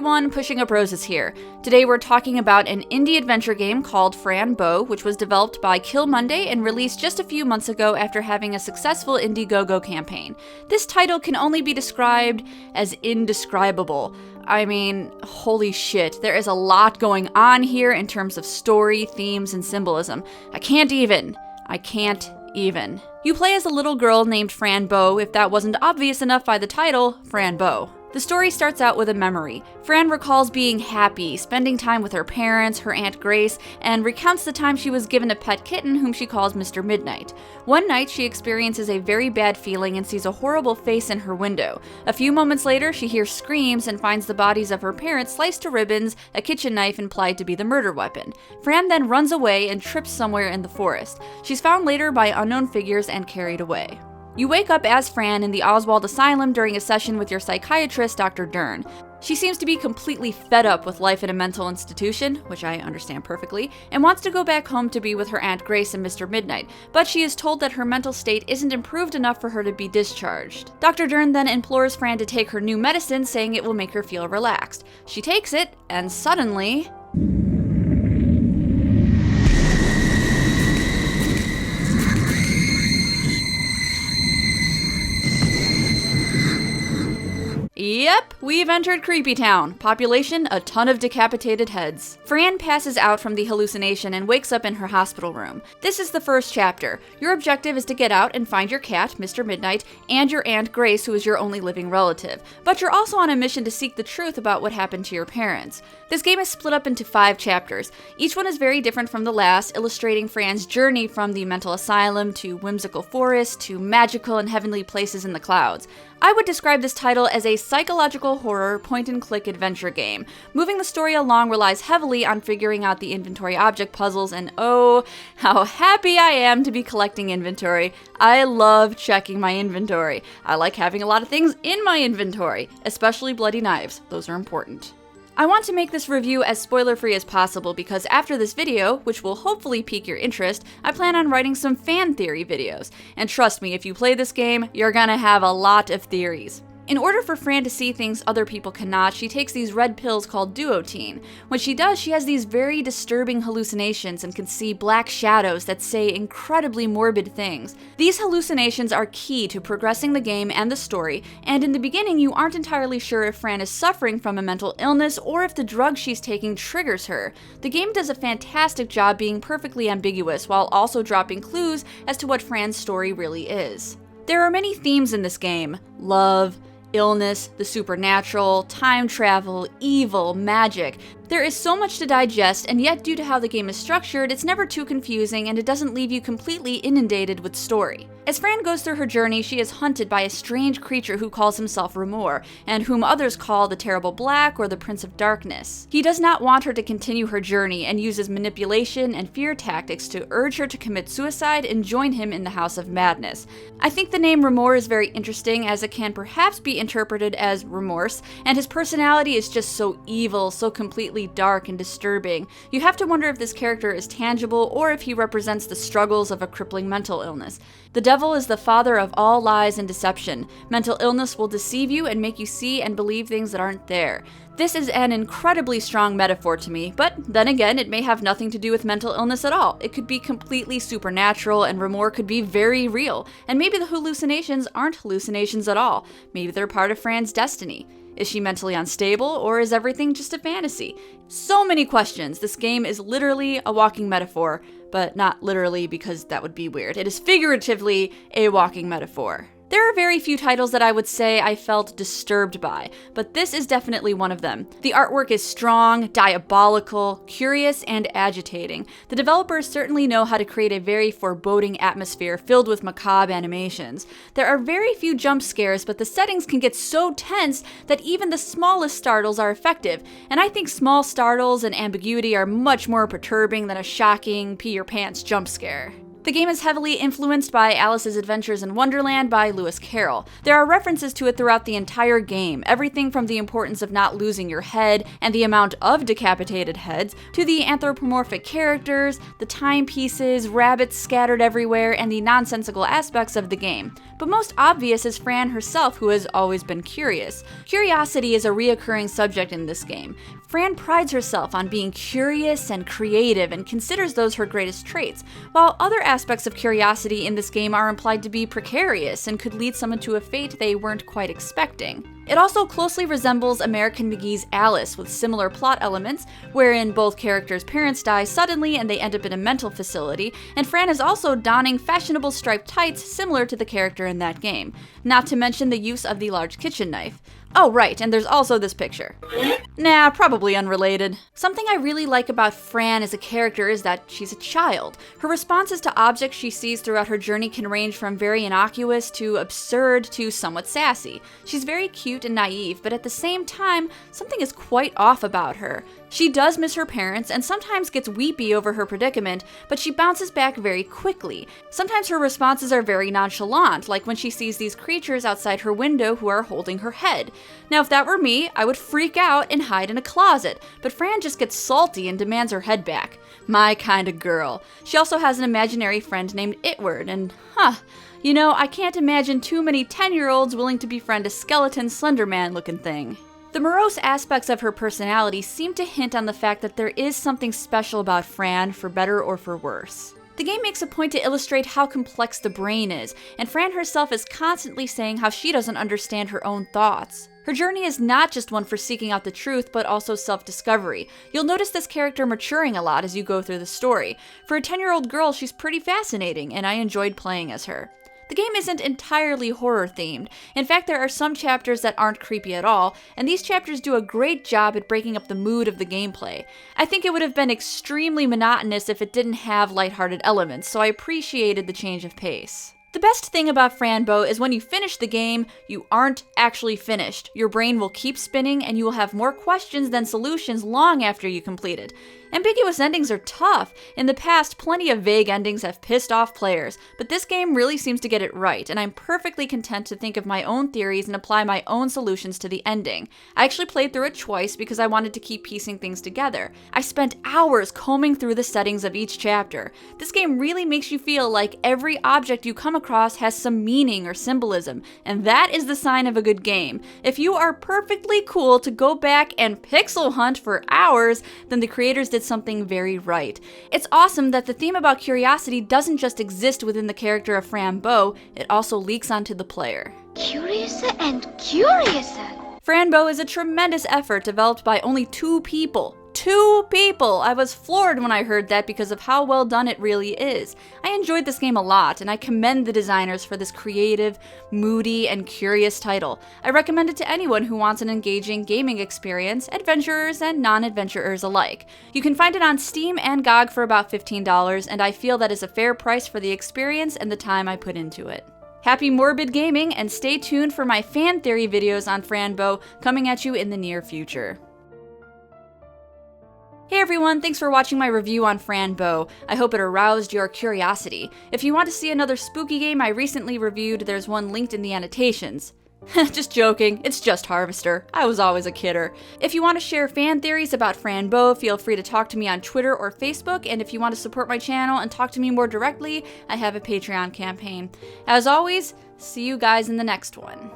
everyone, PushingUpRoses here. Today we're talking about an indie adventure game called Fran Bow, which was developed by Killmonday and released just a few months ago after having a successful Indiegogo campaign. This title can only be described as indescribable. I mean, holy shit, there is a lot going on here in terms of story, themes, and symbolism. I can't even. You play as a little girl named Fran Bow, if that wasn't obvious enough by the title, Fran Bow. The story starts out with a memory. Fran recalls being happy, spending time with her parents, her Aunt Grace, and recounts the time she was given a pet kitten whom she calls Mr. Midnight. One night, she experiences a very bad feeling and sees a horrible face in her window. A few moments later, she hears screams and finds the bodies of her parents sliced to ribbons, a kitchen knife implied to be the murder weapon. Fran then runs away and trips somewhere in the forest. She's found later by unknown figures and carried away. You wake up as Fran in the Oswald Asylum during a session with your psychiatrist, Dr. Dern. She seems to be completely fed up with life in a mental institution, which I understand perfectly, and wants to go back home to be with her Aunt Grace and Mr. Midnight, but she is told that her mental state isn't improved enough for her to be discharged. Dr. Dern then implores Fran to take her new medicine, saying it will make her feel relaxed. She takes it, and suddenly... Yep, we've entered Creepy Town. Population, a ton of decapitated heads. Fran passes out from the hallucination and wakes up in her hospital room. This is the first chapter. Your objective is to get out and find your cat, Mr. Midnight, and your Aunt Grace, who is your only living relative. But you're also on a mission to seek the truth about what happened to your parents. This game is split up into 5 chapters. Each one is very different from the last, illustrating Fran's journey from the mental asylum to whimsical forest to magical and heavenly places in the clouds. I would describe this title as a psychological horror point-and-click adventure game. Moving the story along relies heavily on figuring out the inventory object puzzles, and oh, how happy I am to be collecting inventory. I love checking my inventory. I like having a lot of things in my inventory, especially bloody knives. Those are important. I want to make this review as spoiler-free as possible because after this video, which will hopefully pique your interest, I plan on writing some fan theory videos. And trust me, if you play this game, you're gonna have a lot of theories. In order for Fran to see things other people cannot, she takes these red pills called duotine. When she does, she has these very disturbing hallucinations and can see black shadows that say incredibly morbid things. These hallucinations are key to progressing the game and the story, and in the beginning you aren't entirely sure if Fran is suffering from a mental illness or if the drug she's taking triggers her. The game does a fantastic job being perfectly ambiguous while also dropping clues as to what Fran's story really is. There are many themes in this game: love, illness, the supernatural, time travel, evil, magic. There is so much to digest, and yet due to how the game is structured, it's never too confusing and it doesn't leave you completely inundated with story. As Fran goes through her journey, she is hunted by a strange creature who calls himself Remor, and whom others call the Terrible Black or the Prince of Darkness. He does not want her to continue her journey and uses manipulation and fear tactics to urge her to commit suicide and join him in the House of Madness. I think the name Remor is very interesting as it can perhaps be interpreted as remorse, and his personality is just so evil, so completely dark and disturbing. You have to wonder if this character is tangible or if he represents the struggles of a crippling mental illness. The devil is the father of all lies and deception. Mental illness will deceive you and make you see and believe things that aren't there. This is an incredibly strong metaphor to me, but then again, it may have nothing to do with mental illness at all. It could be completely supernatural, and Remor could be very real. And maybe the hallucinations aren't hallucinations at all. Maybe they're part of Fran's destiny. Is she mentally unstable, or is everything just a fantasy? So many questions. This game is literally a walking metaphor, but not literally because that would be weird. It is figuratively a walking metaphor. There are very few titles that I would say I felt disturbed by, but this is definitely one of them. The artwork is strong, diabolical, curious, and agitating. The developers certainly know how to create a very foreboding atmosphere filled with macabre animations. There are very few jump scares, but the settings can get so tense that even the smallest startles are effective, and I think small startles and ambiguity are much more perturbing than a shocking, pee-your-pants jump scare. The game is heavily influenced by Alice's Adventures in Wonderland by Lewis Carroll. There are references to it throughout the entire game, everything from the importance of not losing your head and the amount of decapitated heads, to the anthropomorphic characters, the timepieces, rabbits scattered everywhere, and the nonsensical aspects of the game. But most obvious is Fran herself, who has always been curious. Curiosity is a reoccurring subject in this game. Fran prides herself on being curious and creative and considers those her greatest traits, while other aspects of curiosity in this game are implied to be precarious and could lead someone to a fate they weren't quite expecting. It also closely resembles American McGee's Alice, with similar plot elements, wherein both characters' parents die suddenly and they end up in a mental facility, and Fran is also donning fashionable striped tights similar to the character in that game, not to mention the use of the large kitchen knife. Oh right, and there's also this picture. Nah, probably unrelated. Something I really like about Fran as a character is that she's a child. Her responses to objects she sees throughout her journey can range from very innocuous to absurd to somewhat sassy. She's very cute and naive, but at the same time, something is quite off about her. She does miss her parents and sometimes gets weepy over her predicament, but she bounces back very quickly. Sometimes her responses are very nonchalant, like when she sees these creatures outside her window who are holding her head. Now, if that were me, I would freak out and hide in a closet, but Fran just gets salty and demands her head back. My kind of girl. She also has an imaginary friend named Itward, and you know, I can't imagine too many 10-year-olds willing to befriend a skeleton Slenderman looking thing. The morose aspects of her personality seem to hint on the fact that there is something special about Fran, for better or for worse. The game makes a point to illustrate how complex the brain is, and Fran herself is constantly saying how she doesn't understand her own thoughts. Her journey is not just one for seeking out the truth, but also self-discovery. You'll notice this character maturing a lot as you go through the story. For a 10-year-old girl, she's pretty fascinating, and I enjoyed playing as her. The game isn't entirely horror-themed. In fact, there are some chapters that aren't creepy at all, and these chapters do a great job at breaking up the mood of the gameplay. I think it would have been extremely monotonous if it didn't have lighthearted elements, so I appreciated the change of pace. The best thing about Fran Bow is when you finish the game, you aren't actually finished. Your brain will keep spinning and you will have more questions than solutions long after you complete it. Ambiguous endings are tough. In the past, plenty of vague endings have pissed off players, but this game really seems to get it right, and I'm perfectly content to think of my own theories and apply my own solutions to the ending. I actually played through it twice because I wanted to keep piecing things together. I spent hours combing through the settings of each chapter. This game really makes you feel like every object you come across has some meaning or symbolism, and that is the sign of a good game. If you are perfectly cool to go back and pixel hunt for hours, then the creators did something very right. It's awesome that the theme about curiosity doesn't just exist within the character of Fran Bow, it also leaks onto the player. Curiouser and curiouser. Fran Bow is a tremendous effort developed by only 2 people. 2 people! I was floored when I heard that because of how well done it really is. I enjoyed this game a lot, and I commend the designers for this creative, moody, and curious title. I recommend it to anyone who wants an engaging gaming experience, adventurers and non-adventurers alike. You can find it on Steam and GOG for about $15, and I feel that is a fair price for the experience and the time I put into it. Happy morbid gaming, and stay tuned for my fan theory videos on Fran Bow coming at you in the near future. Hey everyone, thanks for watching my review on Fran Bow. I hope it aroused your curiosity. If you want to see another spooky game I recently reviewed, there's one linked in the annotations. Just joking, it's just Harvester. I was always a kidder. If you want to share fan theories about Fran Bow, feel free to talk to me on Twitter or Facebook, and if you want to support my channel and talk to me more directly, I have a Patreon campaign. As always, see you guys in the next one.